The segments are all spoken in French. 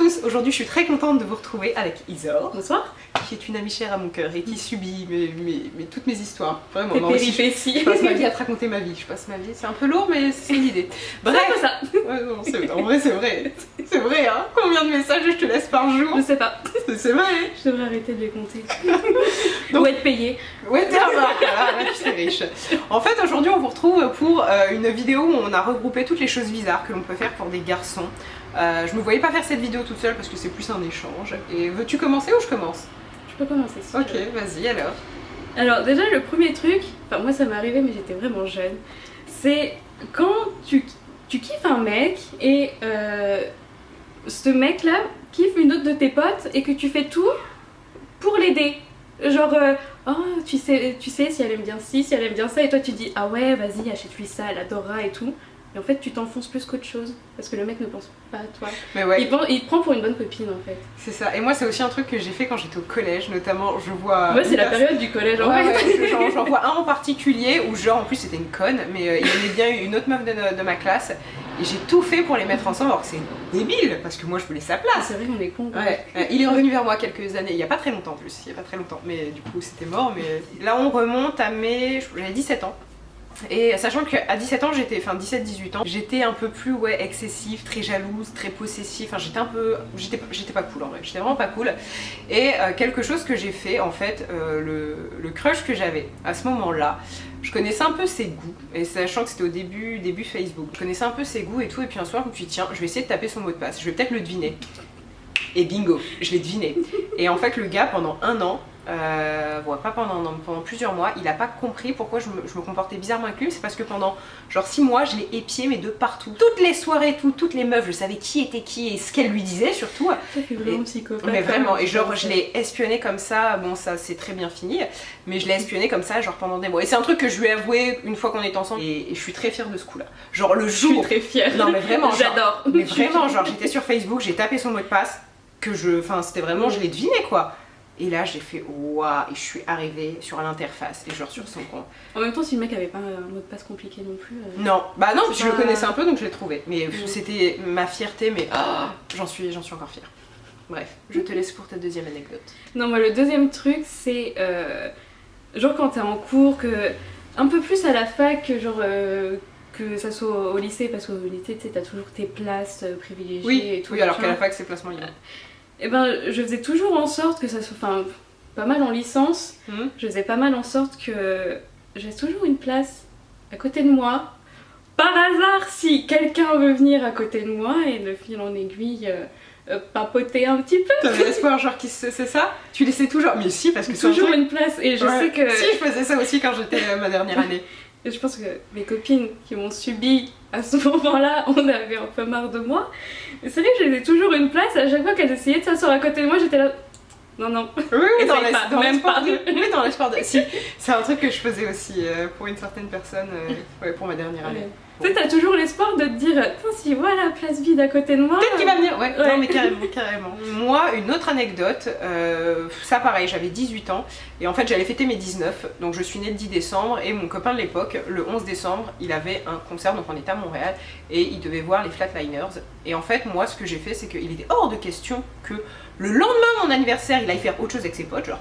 tous, aujourd'hui je suis très contente de vous retrouver avec Isor. Bonsoir. Qui est une amie chère à mon cœur et qui subit toutes mes histoires. Vraiment, Tes moi aussi, péripéties. je passe ma vie à te raconter ma vie. Je passe ma vie, c'est un peu lourd mais c'est l'idée. Bref, ça. Ouais, non, en vrai c'est vrai. C'est vrai hein. Combien de messages je te laisse par jour? Je sais pas. C'est vrai. Je devrais arrêter de les compter. Donc, ou être payée. Ouais, t'es là, tu sais riche. En fait, aujourd'hui, on vous retrouve pour une vidéo où on a regroupé toutes les choses bizarres que l'on peut faire pour des garçons. Je me voyais pas faire cette vidéo toute seule parce que c'est plus un échange. Et veux-tu commencer ou je commence? Je peux commencer si Ok, tu veux. vas-y alors. Alors déjà le premier truc, enfin moi ça m'est arrivé mais j'étais vraiment jeune, c'est quand tu kiffes un mec et ce mec là kiffe une autre de tes potes et que tu fais tout pour l'aider. Genre, oh tu sais si elle aime bien ci, si elle aime bien ça et toi tu dis ah ouais vas-y achète-lui ça, elle adorera et tout. Et en fait tu t'enfonces plus qu'autre chose parce que le mec ne pense pas à toi. Mais ouais. Il te prend pour une bonne copine en fait. C'est ça. Et moi c'est aussi un truc que j'ai fait quand j'étais au collège, notamment je vois... Ouais c'est la période du collège en fait. Ouais, j'en vois un en particulier où genre en plus c'était une conne mais il aimait bien une autre meuf de ma classe et j'ai tout fait pour les mettre ensemble alors que c'est débile parce que moi je voulais sa place. C'est vrai qu'on est con. Ouais, il est revenu vers moi quelques années, il y a pas très longtemps en plus, il y a pas très longtemps mais du coup c'était mort mais là on remonte à j'avais 17 ans. Et sachant qu'à 17 ans, j'étais, enfin 17-18 ans, j'étais un peu plus excessive, très jalouse, très possessive, enfin j'étais pas cool en vrai, j'étais vraiment pas cool. Et quelque chose que j'ai fait en fait, le crush que j'avais à ce moment-là, je connaissais un peu ses goûts, et sachant que c'était au début Facebook, je connaissais un peu ses goûts et tout, et puis un soir je me suis dit tiens, je vais essayer de taper son mot de passe, je vais peut-être le deviner. Et bingo, je l'ai deviné. Et en fait le gars pendant un an, pas pendant un an, pendant plusieurs mois, il a pas compris pourquoi je me comportais bizarrement avec lui. C'est parce que pendant genre 6 mois, je l'ai épié mais de partout. Toutes les soirées, toutes les meufs, je savais qui était qui et ce qu'elle lui disait surtout. Ça fait vraiment psychopathe. Mais vraiment, et genre je l'ai espionné comme ça, bon ça c'est très bien fini, mais je l'ai espionné comme ça genre pendant des mois. Et c'est un truc que je lui ai avoué une fois qu'on est ensemble et je suis très fière de ce coup là. Genre le jour... Je suis très fière. Non mais vraiment, j'adore. Mais vraiment, genre j'étais sur Facebook, j'ai tapé son mot de passe, enfin c'était vraiment, je l'ai deviné quoi. Et là j'ai fait waouh, et je suis arrivée sur l'interface et genre sur son compte. En même temps si le mec avait pas un mot de passe compliqué non plus. Non, bah non, je le connaissais un peu donc je l'ai trouvé. Mais c'était ma fierté, mais j'en suis encore fière. Bref, je te laisse pour ta deuxième anecdote. Non moi le deuxième truc c'est genre quand t'es en cours, un peu plus à la fac, genre que ça soit au lycée, parce qu'au lycée tu sais t'as toujours tes places privilégiées et tout. Oui alors qu'à la fac c'est placement libre. Et ben je faisais toujours en sorte que ça soit, enfin pas mal en licence, je faisais pas mal en sorte que j'ai toujours une place à côté de moi. Par hasard si quelqu'un veut venir à côté de moi et de fil en aiguille papoter un petit peu. T'avais l'espoir genre c'est ça? Tu laissais toujours? Mais si parce que c'est toujours une place et je sais que... Si je faisais ça aussi quand j'étais ma dernière année. Et je pense que mes copines qui m'ont subi à ce moment-là, on avait un peu marre de moi. Et c'est vrai que j'avais toujours une place, à chaque fois qu'elles essayaient de s'asseoir à côté de moi, j'étais là... Non. Oui, dans l'espoir de... Oui, dans l'espoir de... Si, c'est un truc que je faisais aussi pour une certaine personne, pour ma dernière année. Tu sais, t'as toujours l'espoir de te dire, tiens, si voilà la place vide à côté de moi... Peut-être qu'il va venir, ouais. Non mais carrément. Moi, une autre anecdote, ça pareil, j'avais 18 ans, et en fait j'allais fêter mes 19, donc je suis née le 10 décembre, et mon copain de l'époque, le 11 décembre, il avait un concert, donc on était à Montréal, et il devait voir les Flatliners, et en fait moi ce que j'ai fait, c'est qu'il était hors de question que le lendemain de mon anniversaire, il aille faire autre chose avec ses potes, genre,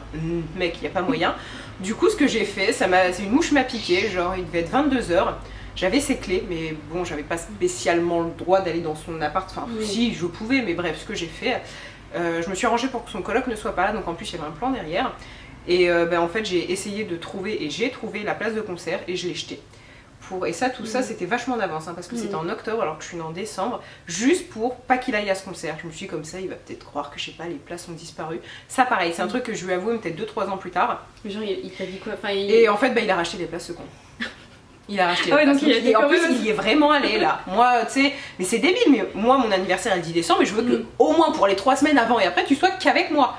mec, il n'y a pas moyen. Du coup, ce que j'ai fait, c'est une mouche m'a piqué, genre il devait être 22h. J'avais ses clés, mais bon, j'avais pas spécialement le droit d'aller dans son appart. Enfin, si, je pouvais, mais bref, ce que j'ai fait, je me suis arrangée pour que son coloc ne soit pas là, donc en plus, il y avait un plan derrière. Et en fait, j'ai essayé de trouver, et j'ai trouvé la place de concert, et je l'ai jetée. Et ça, tout ça, c'était vachement d'avance, hein, parce que c'était en octobre, alors que je suis née en décembre, juste pour pas qu'il aille à ce concert. Je me suis dit, comme ça, il va peut-être croire que, je sais pas, les places ont disparu. Ça, pareil, c'est un truc que je lui avoue peut-être 2-3 ans plus tard. Mais genre, il t'a dit quoi? Et en fait, il a racheté les places, ce con. Il a racheté. Ah ouais, donc en plus, il y est vraiment allé là. Moi, tu sais, mais c'est débile, mais moi, mon anniversaire est le 10 décembre, mais je veux que, au moins pour les 3 semaines avant et après, tu sois qu'avec moi.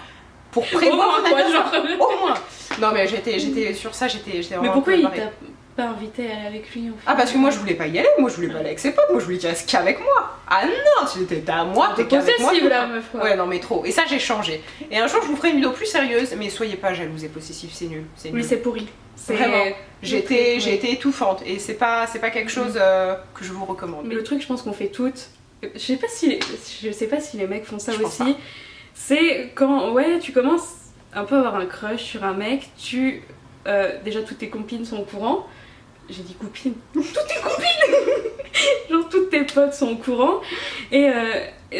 Pour prévoir mon anniversaire. Au moins. Non, mais j'étais sur ça, j'étais vraiment. Mais pourquoi il t'a pas invité à aller avec lui en fait? Ah, parce que moi, je voulais pas y aller, moi, je voulais pas aller avec ses potes, moi, je voulais qu'il reste qu'avec moi. Ah non, t'es à moi, t'es qu'avec moi. Là, meuf, quoi. Ouais, non, mais trop. Et ça, j'ai changé. Et un jour, je vous ferai une vidéo plus sérieuse, mais soyez pas jalouse et possessif, c'est nul. Oui, c'est pourri. Vraiment, j'ai été étouffante et c'est pas quelque chose que je vous recommande. Mais le truc, je pense qu'on fait toutes, je sais pas si les mecs font ça Je pense aussi. C'est quand tu commences un peu à avoir un crush sur un mec, déjà toutes tes copines sont au courant. J'ai dit copines. Toutes tes copines. Genre toutes tes potes sont au courant et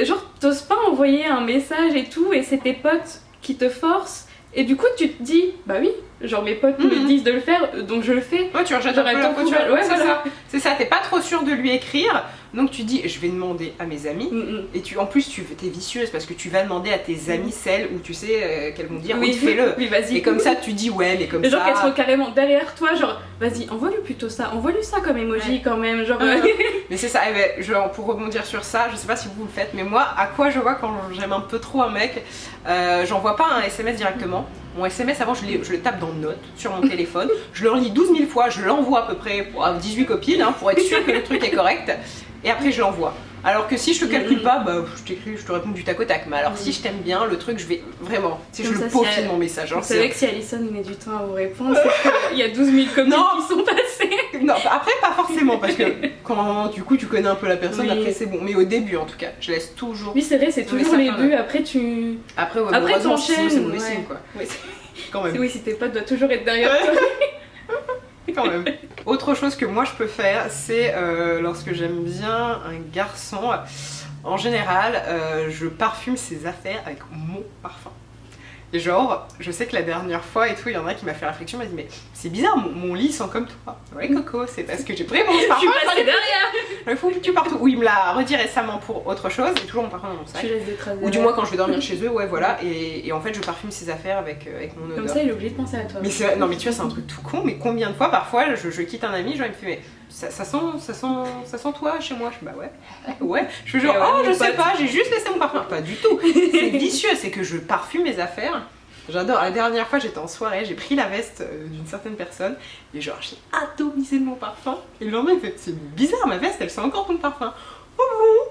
genre t'oses pas envoyer un message et tout et c'est tes potes qui te forcent et du coup tu te dis bah oui, genre mes potes me disent de le faire donc je le fais. Ouais, tu rejettes un peu la faute. C'est ça, t'es pas trop sûre de lui écrire. Donc tu dis, je vais demander à mes amis. Et en plus, t'es vicieuse parce que tu vas demander à tes amis celles où tu sais qu'elles vont dire, oui, fais-le. Oui, vas-y. Et comme ça, tu dis, ouais, mais comme ça. Genre qu'elles sont carrément derrière toi, genre, vas-y, envoie-lui plutôt ça, envoie-lui ça comme emoji quand même. Genre, Mais c'est ça, pour rebondir sur ça, je sais pas si vous le faites, mais moi, à quoi je vois quand j'aime un peu trop un mec, j'envoie pas un SMS directement. Mon SMS avant je le tape dans Notes sur mon téléphone, je le relis 12 000 fois, je l'envoie à peu près pour 18 copines pour être sûr que le truc est correct et après je l'envoie. Alors que si je te calcule pas, bah je t'écris, je te réponds du tac au tac. Mais alors si je t'aime bien, le truc je vais vraiment, je le peaufine mon message. Vous savez que si Alison met du temps à vous répondre, c'est qu'il y a 12 000 copines qui sont passées. Non, après pas forcément parce que quand du coup tu connais un peu la personne, après c'est bon. Mais au début en tout cas, je laisse toujours. Oui c'est vrai, c'est toujours les buts, après tu... Après t'enchaînes. C'est mauvais signe quoi. Oui, quand même. Oui, si tes potes doivent toujours être derrière toi. Quand même. Autre chose que moi je peux faire, c'est lorsque j'aime bien un garçon, en général, je parfume ses affaires avec mon parfum. Et genre, je sais que la dernière fois et tout, il y en a qui m'a fait réflexion, m'a dit mais c'est bizarre, mon lit sent comme toi. Ouais Coco, c'est parce que j'ai pris mon parfum. Je suis passée derrière. Il faut que tu partout. Oui, il me l'a redit récemment pour autre chose, et toujours mon parfum dans mon sac. Tu laisses des traces. Ou du moins quand je vais dormir chez eux, ouais voilà. Et en fait, je parfume ses affaires avec mon odeur. Comme ça, il est obligé de penser à toi. Mais non mais tu vois, c'est un truc tout con, mais combien de fois parfois je quitte un ami, genre il me fait mais ça sent toi chez moi. Je dis bah ouais. Je fais genre oh je sais pas, j'ai juste laissé mon parfum. Pas du tout. C'est vicieux, c'est que je parfume mes affaires. J'adore. La dernière fois j'étais en soirée, j'ai pris la veste d'une certaine personne et genre j'ai atomisé de mon parfum. Et le lendemain il fait c'est bizarre, ma veste elle sent encore ton parfum. Oh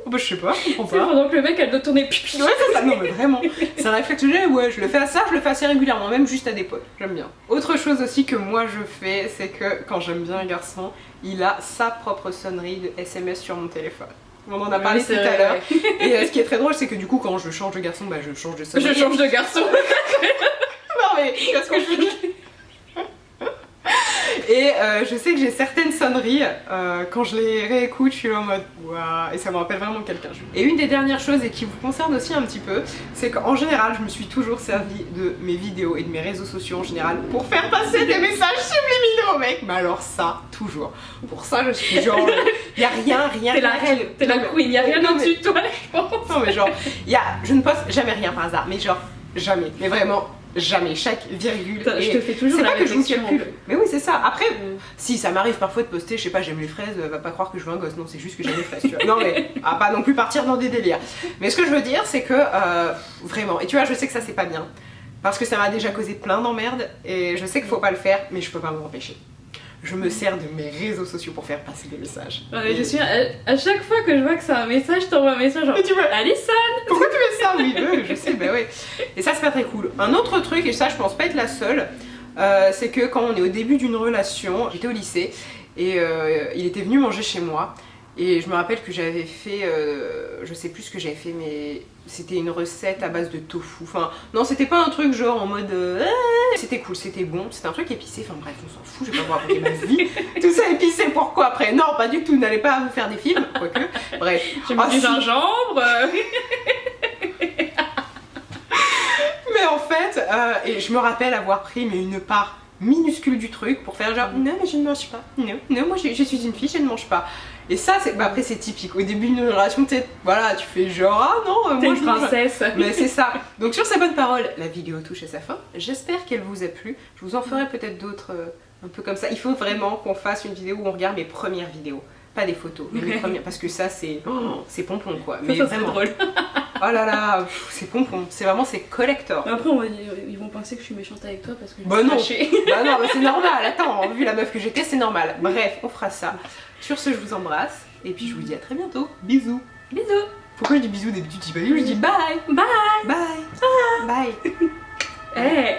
bon, bah je sais pas, je comprends pas. Pendant que le mec elle doit tourner pipi. Ouais c'est ça, non mais vraiment. C'est un réflexe que j'ai, ouais je le fais à ça, je le fais assez régulièrement, même juste à des potes, j'aime bien. Autre chose aussi que moi je fais, c'est que quand j'aime bien un garçon, il a sa propre sonnerie de SMS sur mon téléphone. On en a parlé tout à l'heure. Et ce qui est très drôle, c'est que du coup, quand je change de garçon, bah je change de sonnerie. Je change de garçon. Non mais, qu'est-ce que je veux dire? Et je sais que j'ai certaines sonneries, quand je les réécoute, je suis en mode waouh, et ça me rappelle vraiment quelqu'un. Et une des dernières choses, et qui vous concerne aussi un petit peu, c'est qu'en général, je me suis toujours servi de mes vidéos et de mes réseaux sociaux en général pour faire passer des messages subliminaux, mec. Mais alors ça, toujours. Pour ça, je suis genre, y a rien. T'es la reine, t'es la queen, y a rien au-dessus de toi, je pense. Non mais genre, je ne poste jamais rien par hasard, mais genre, jamais. Mais vraiment. Jamais, chaque virgule. Je te fais toujours la réflexion. Mais oui, c'est ça. Après, si ça m'arrive parfois de poster, je sais pas, j'aime les fraises, va pas croire que je veux un gosse. Non, c'est juste que j'aime les fraises, tu vois. Non, mais à pas non plus partir dans des délires. Mais ce que je veux dire, c'est que vraiment, et tu vois, je sais que ça c'est pas bien. Parce que ça m'a déjà causé plein d'emmerdes. Et je sais qu'il faut pas le faire, mais je peux pas m'en empêcher. Je me sers de mes réseaux sociaux pour faire passer des messages. Ouais, je suis à chaque fois que je vois que c'est un message, je t'envoie un message genre Alison. Pourquoi tu fais ça? Oui, je sais, bah ouais. Et ça c'est pas très cool. Un autre truc, et ça je pense pas être la seule, c'est que quand on est au début d'une relation, j'étais au lycée et il était venu manger chez moi. Et je me rappelle que j'avais fait, je sais plus ce que j'avais fait, mais c'était une recette à base de tofu. Enfin, non, c'était pas un truc genre en mode. C'était cool, c'était bon, c'était un truc épicé. Enfin bref, on s'en fout, je vais pas vous raconter ma vie. Tout ça épicé, pourquoi après? Non, pas du tout, n'allez pas vous faire des films, quoique. Bref. J'ai mis du gingembre. Mais en fait, et je me rappelle avoir pris une part minuscule du truc pour faire genre non mais je ne mange pas, non moi je suis une fille, je ne mange pas. Et ça c'est après c'est typique, au début d'une relation tu fais genre ah non moi je princesse. Mais c'est ça. Donc sur ces bonnes paroles, la vidéo touche à sa fin, j'espère qu'elle vous a plu, je vous en ferai peut-être d'autres un peu comme ça. Il faut vraiment qu'on fasse une vidéo où on regarde mes premières vidéos, pas des photos, mais mes premières, parce que ça c'est pompon quoi. Mais ça vraiment drôle. Oh là là, c'est pompon, c'est vraiment c'est collector. Après ils vont penser que je suis méchante avec toi parce que je bah non, bah non, c'est normal, attends, vu la meuf que j'étais, c'est normal. Bref, on fera ça. Sur ce, je vous embrasse, et puis je vous dis à très bientôt. Bisous. Bisous. Pourquoi je dis bisous d'habitude? Je dis pas bisous, je dis bye. Bye. Bye. Bye. Hey.